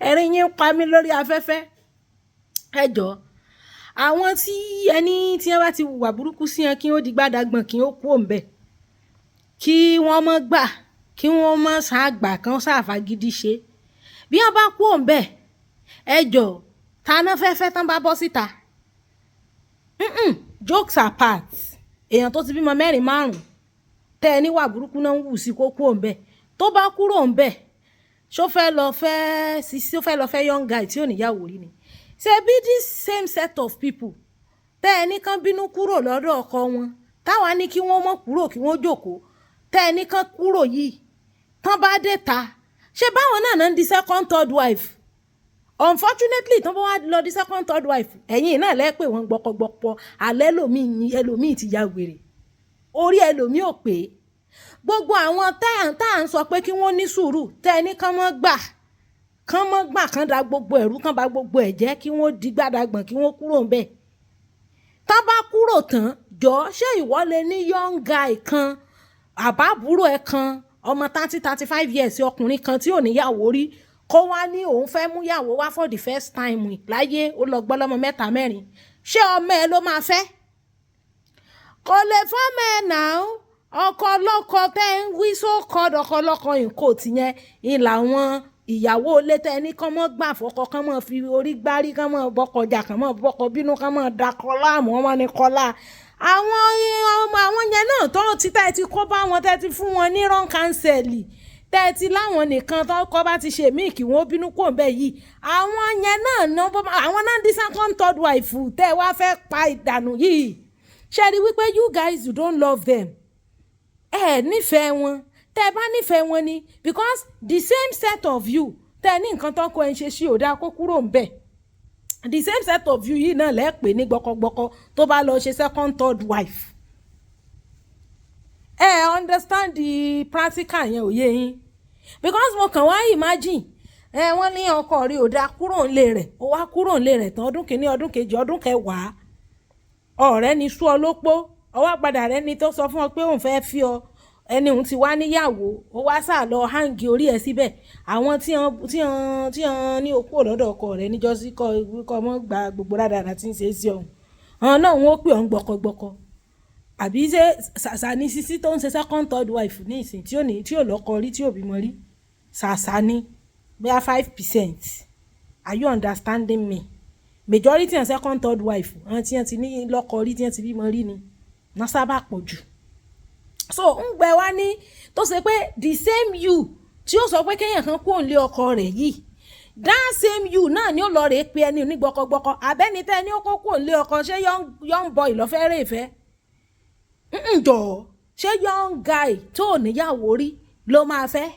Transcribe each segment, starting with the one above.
ẹ̀rín yín pa mí lórí afẹ́fẹ́ ẹ jọ̀ọ́ àwọn tí ẹni tí wọ́n bá ti wà burúkú sí wọn kí wọ́n di gbádàgbọ̀n kí wọ́n kú òǹbẹ̀ kí wọ́n mọ́ gbà kí wọ́n mọ́ ṣàgbà kan ṣàfagídí ṣe bí wọ́n bá kú òǹbẹ̀ ẹ jọ̀ọ́ taná fẹ́fẹ́ tán bá bọ́ síta jokes apart èèyàn tó ti bímọ 4 5 tẹ́ ẹ níwà burúkú náà ń wù sí kó kú òǹbẹ̀ tó bá kúrò òǹbẹ̀ ṣó fẹ́ lọ fẹ́ young guy tí ò níyàwó rí ni ṣe bí this same set of people tẹ́ ẹ ní kán bínú kúrò lọ́dọ̀ ọkọ wọn táwa ní kí wọ́n mọ̀ kúrò kí wọ́n jókòó tẹ́ ẹ ní kán kúrò yìí tán bá dé ta ṣé báwọn náà ń di second third wife unfortunately tán bá wá lọ di second third wife ẹ̀yìn náà lẹ́ pé wọ́n gbọ́kọ̀gbọ́pọ̀ alẹ́ ẹlòmíì ti ya wèrè orí ẹlòmíì ò pé gbogbo àwọn tá à ń sọ pé kí wọ́n ní sùúrù tẹ́ ẹ ní kán mọ́ gbà kán da gbogbo ẹ̀rú kán ba gbogbo ẹ̀ jẹ́ kí wọ́n di gbádàgbọ̀n kí wọ́n kúrò ńbẹ̀ tá bá kúrò tán jọ ṣé ìwọ lè ní young guy kan àbábúrò ẹ̀ kan ọmọ 30-35 years ọkùnrin kan tí ò níyàwó rí kó wá ní òun fẹ́ mú yàwó wá for the first time láyé ó lọ gbọ́ lọ́mọ 3 4 ṣé ọmọ ẹ ló máa fẹ́ kò lè fọ́mọ ẹ náà ọkọ ọlọ́kọ tẹ́ ń wí sókọ̀d ọkọ ọlọ́kọ nǹkó tìyẹn ìlà wọn ìyàwó ilé tẹ́ ní kán mọ́ gbà fọ́kọ kán mọ́ fi orí gbárí kán mọ́ bọ́kọ jà kán mọ́ bọ́kọ bínú kán mọ́ dakọ láàmú wọn ní kọlá àwọn yẹn náà tó ti tẹ́ ti kó bá wọn tẹ́ ti fún wọn ní rán kánsẹ̀lì tẹ́ ti láwọn nìkan tó kọ́ bá ti ṣe míì kí wọ́n bínú kò ń bẹ̀ yìí àwọn yẹn náà àwọn náà di second third wife tẹ́ wá fẹ́ pa ìdànù yìí ṣe rí wípé you guys you don't love them nífẹ̀ẹ́ wọn tẹ́ bá nífẹ̀ẹ́ wọn ni because the same set of you tẹ́ ní nǹkan tó kọ ẹ̀ ń ṣe sí òdà kó kúrò ń bẹ̀ the same set of you yìí náà lẹ́ẹ̀pẹ́ ní gbọkọgbọkọ tó bá lọ ṣe second third wife understand the practical yẹn ò yé yín because mo kàn wá imagine wọ́n ní ọkọ rí òdà kúrò ńlé rẹ̀ ó wá kúrò ńlé rẹ̀ tán ọdún kìíní ọdún kejì ọdún kẹwàá ọ̀rẹ́ ni sú ọ lópó ọwọ́ padà rẹ ni tó sọ fún ọ pé òun fẹ́ fi ọ ẹni òun ti wá níyàwó ó wá sá lọ hangi orí ẹ síbẹ̀ àwọn tí wọ́n ní okú lọ́dọ̀ ọkọ rẹ̀ níjọ́sí kọ́ mọ́ gba gbogbo rádàrà tí ń ṣe é sí ọ̀hún àwọn náà wọ́n pè ọ́n gbọkọgbọkọ àbí ṣe ṣàṣà ní sísí tó ń ṣe second third wife ní ìsìn tí ò lọ́kọ rí tí ò bímọ rí ṣàṣà ní bóyá 5%. Are you understanding me? Majority and second third wife àwọn tí wọ́n ti ní lọ́kọ rí tí wọ́n ti bímọ rí ni wọ́n sábà pọ̀ jù. So ń gbẹ wá ní tó ṣe pé the same you tí ó sọ pé kéèyàn kan kó lé ọkọ rẹ̀ yìí that same you náà ni ó lọ rèé pe ẹni onígbọkọgbọkọ abẹ́ni tẹ́ ẹni ó kó lé ọkọ ṣé young boy lọ́fẹ́rẹ́ ìfẹ́ jọ ṣé young guy tó níyàwó rí ló máa fẹ́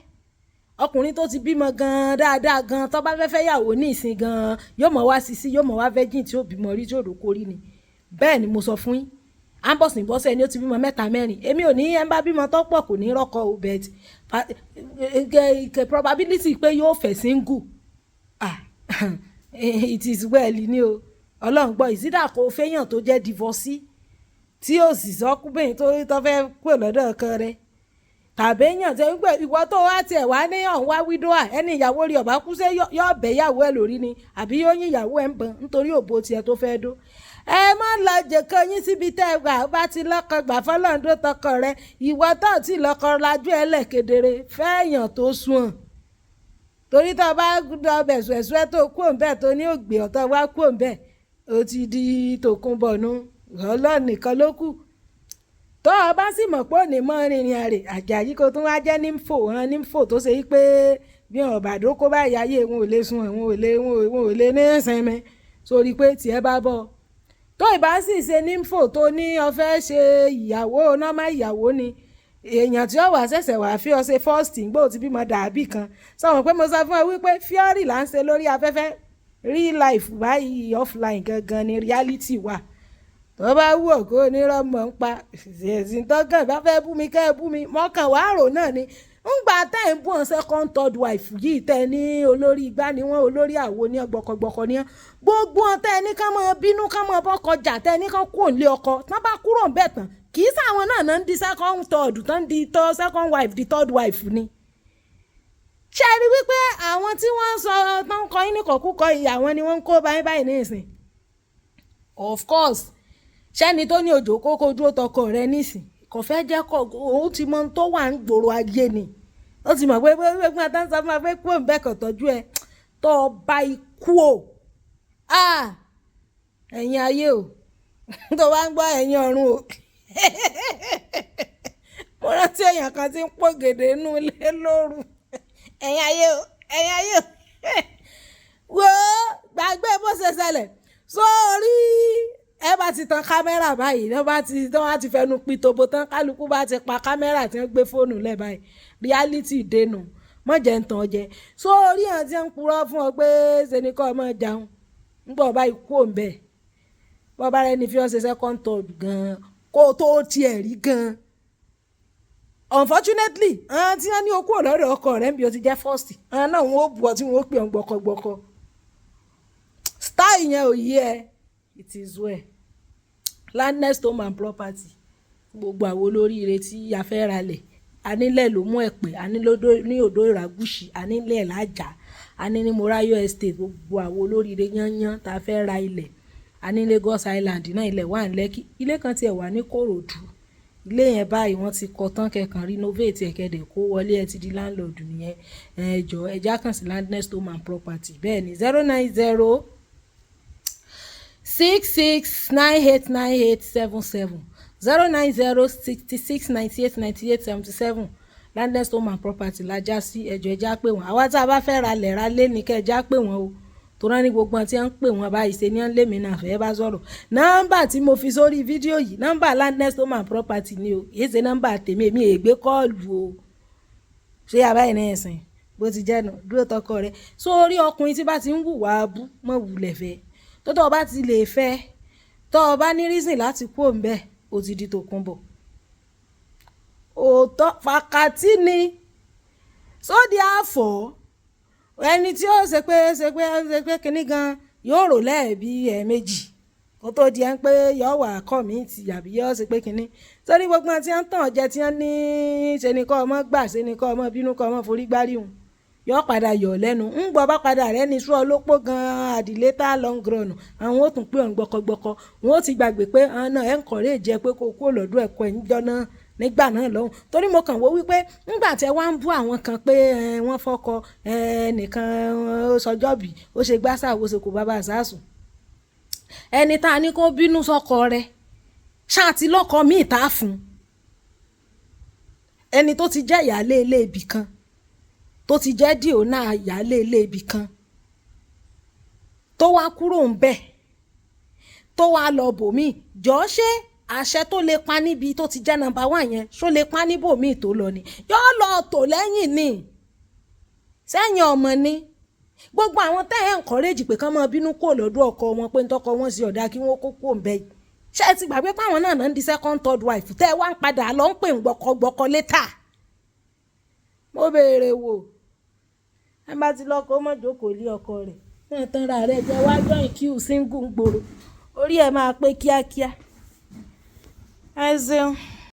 ọkùnrin tó ti bímọ gan dáadáa gan tó bá fẹ́ yàwó ní ìsìn gan yóò mọ̀ wá sisi yóò mọ̀ wá virgin tí ó bímọ rí tí ó dòkó rí ni bẹ́ẹ̀ ni mo sọ fún yín ambos ní bọ́sẹ̀ ni ó ti bímọ 3 4 èmi ò ní ẹ̀ ń bá bímọ tó pọ̀ kò ní rọ́kọ o bet probability pé yóò fẹ̀ single it is well ni o ọlọ́run gbọ́ ìsídà kó fẹ́yàn tó jẹ́ divorcee tí ó sì sọ́kúbẹ̀yìn tó fẹ́ pè lọ́dọ̀ ọkọ rẹ̀ tàbí èèyàn tẹ́ wípé ìwọ tó wá tiẹ̀ wá ní ọ̀hún wá wídọ́à ẹni ìyàwó rí ọ̀bá kú sí yóò bẹ̀ ìyàwó ẹ̀ lórí ni àbí yóò yín ìyàwó ẹ̀ ń bọ̀n nítorí òbó tiẹ̀ tó fẹ́ dó ẹ má lọ jẹ̀kọ́ yín síbi tẹ́ ẹ gbà bá ti lọ́kọ gbà fọ́lọ́ǹdó tọkọ rẹ ìwọ tó ti lọ́kọ lajú ẹ lẹ́kedere fẹ́ẹ̀yàn tó sùn torí tó bá dọ bẹ̀sùẹ̀sùẹ̀ tó kú òǹbẹ̀ tó ní ògbé ọ̀tọ̀ wá kú òǹbẹ̀ ó ti di tòkunbọ̀nù ọlọ́run nìkan ló kù tó o bá sì mọ̀ pé òní mọ́ rìnrìn àrè àjàyí kó tún wá jẹ́ nímfò tó ṣe pé bí wọn bá dókó báyìí ayé wọn ò lè sun wọn ò lè ní ìsinmi sórí pé tiẹ̀ bá bọ̀ tó ìbá sì ṣe nímfò tó ní ọfẹ́ ṣe ìyàwó nọ́mà ìyàwó ni èèyàn tí ó wà ṣẹ̀ṣẹ̀ wà fi ọ ṣe first gbó ti bímọ dàbí kan sọ̀rọ̀ pé mo sọ fún ẹ wípé fíọ́rì là ń ṣe lórí afẹ́fẹ́ real life báyìí offline gangan ni reality wà tó bá wù ọ́ kó onírọ́mọ̀ ń pa ẹ̀sìn tọ́gàn bá fẹ́ bú mi kẹ́ ẹ bú mi mọ́kàn wá rò náà ni ńgbà tẹ́ ń bú ọ́n second third wife yìí tẹ́ ní olórí igbá ni wọ́n olórí àwo ní gbọkọgbọkọ ní gbogbo ọ́n tẹ́ ní ká máa bínú ká máa bọ́kọ jà tẹ́ ní ká kúrò nílé ọkọ tán bá kúrò ń bẹ̀ tán kì í sáwọn náà ń di second third tán di second wife di third wife ni ṣé rí wípé àwọn tí wọ́n ń sọ tó ń kọ yín ní kọ̀kúkọ yìí àwọn ni wọ́n ń kó báyìí ní ìsìn of course ṣẹ́ni tó ní òjò kókó dúró tọkọ rẹ nísìn kò fẹ́ jẹ́ kọ́ òun ti mọ tó wà ń gbòòrò ayé ni ó ti mọ̀ pé gbogbo àtàǹsá máa fẹ́ kú òun bẹ́ẹ̀ kàn tọ́jú ẹ tó bá ikú o ẹ̀yin ayé o tó bá ń gbọ́ ẹ̀yin ọ̀run o mo rántí èèyàn kan tí ń pògèdè inú ilé lóru ẹ̀yin ayé o ẹ̀yin ayé o wo gbàgbé bó ṣe ṣẹlẹ̀ sórí ẹ bá ti tan kámẹ́rà báyìí wọ́n ti fẹnu pitobo tán kálukú bá ti pa kámẹ́rà tí wọ́n gbé fóònù lẹ̀ báyìí reality dènà mọ̀jẹ̀ ń tàn jẹ sórí àwọn tí ń purọ́ fún ọ pé ṣe ni kọ́ ọmọ jẹun nígbà ọba ikú òǹbẹ bọ́ba rẹ ní fi ọ́ ṣe second third gan-an kó tó tiẹ̀ rí gan-an unfortunately àwọn tí wọ́n ní okú ọ̀lọ́dọ̀ ọkọ rẹ̀ ń bí o ti jẹ́ first àwọn náà wọ́n ó bu ọ tí wọ́n ó pè ọ́n gbọkọgbọkọ style yẹn ò yí ẹ it is well landless home and property gbogbo àwọn olóríire tí a fẹ́ ra lẹ̀ anílẹ̀ ló mú ẹ̀pẹ́ ní odò ìràgùsì anílẹ̀ lájà aní ní morayo estate gbogbo àwọn olóríire yányán tá a fẹ́ ra ilẹ̀ aní Lagos Island náà ilẹ̀ wà ní Lẹ́kì ilé kan tiẹ̀ wà ní Kòròdú ilé yẹn báyìí wọ́n ti kọ́ tán kẹ̀kan renovate ẹ̀kẹ́dẹ̀ kó wọlé ẹ ti di landlord nìyẹn ẹjọ́ ẹja kan sí landless home and property bẹ́ẹ̀ ni 090 66989877 09066989877 landless home and property lájà sí ẹjọ́ ẹja pé wọ́n àwa tá a bá fẹ́ ra lẹ̀ ra lé ní kẹjá pé wọ́n o tó rán ní gbogbo àti à ń pè wọ́n báyìí ṣe ní à ń lé mi náà fẹ́ bá sọ̀rọ̀ nọ́mbà tí mo fi sórí fídíò yìí nọ́mbà landless home and property ni o èyí ṣe nọ́mbà tèmi èmi ègbé kọ́ọ̀lù o ṣé àbáyé náà ẹ̀sìn bó ti jẹ́ nù dúró tọkọ rẹ sórí ọkùnrin tí bá ti ń wùwà abú mọ̀ wulẹ̀ fẹ́ tó tọ́ ọ bá ti lè fẹ́ tọ́ ọ bá ní reason láti kú òun bẹ́ẹ̀ ó ti di tòkunbọ̀ òótọ́ fàkàtì ni sódì àfọ̀ ẹni tí ó ṣe pé kinní gan yóò rò lẹ́ẹ̀bí ẹ̀ẹ̀mejì kó tó di ẹ́ ń pé yóò wà kọ́mìtì àbí yóò ṣe pé kinní sórí gbogbo àti à ń tàn jẹ tí wọ́n ní ṣe ni kọ́ ọmọ gbà ṣe ni kọ́ ọmọ bínú kọ́ ọmọ forí gbárí hùn yóò padà yọ̀ lẹ́nu ń gbọ́ bá padà rẹ́ ní sùọ́ lópó gan-an àdìlétà long run àwọn ó tún pé òun gbọkọgbọkọ wọn ó ti gbàgbé pé àwọn náà ẹ̀ ń kọ̀rẹ́ jẹ pé kó kó lọ́dún ẹ̀kọ́ ẹ̀ ń jọ náà nígbà náà lọ́hùn torí mo kàn wó wípé nígbà tí ẹ wá ń bú àwọn kan pé wọ́n fọ́kọ nìkan ó sọjọ́bì ó ṣe gbásà ó ṣe kò bàbá àṣàṣùn ẹni tá a ní kó bínú sọ́kọ rẹ̀ ṣáàtì lọ́kọ míì tá a fún ẹni tó ti jẹ́ ìyáálé ilé ibì kan tó ti jẹ́ dìónà ìyáálé ilé ibì kan tó wá kúrò ń bẹ̀ tó wá lọ bòmíì jọ ṣe àṣẹ tó lè pa níbi tó ti jẹ́ nọ́mbà 1 yẹn ṣó lè pa níbòmíì tó lọ ni yóò lọ tò lẹ́yìn ni sẹ́yìn ọmọ ni gbogbo àwọn tẹ́ ẹ̀ ń encourage pé kán máa bínú kó lọ́dún ọkọ wọn pé ń tọkọ wọn sí ọ̀dà kí wọ́n kó kó ń bẹ́ yìí ṣé ẹ ti gbàgbé pé àwọn náà ń di second third wife tẹ́ ẹ wá ń padà lọ ń pè ń gbọkọgbọkọ létà mo béèrè wò ẹ bá ti lọ́kọ mọ́ jókòó lé ọkọ rẹ̀ náà tán ra rẹ̀ jẹ́ wá join queue single gbòòrò orí ẹ̀ máa pé kíákíá ẹ ṣeun.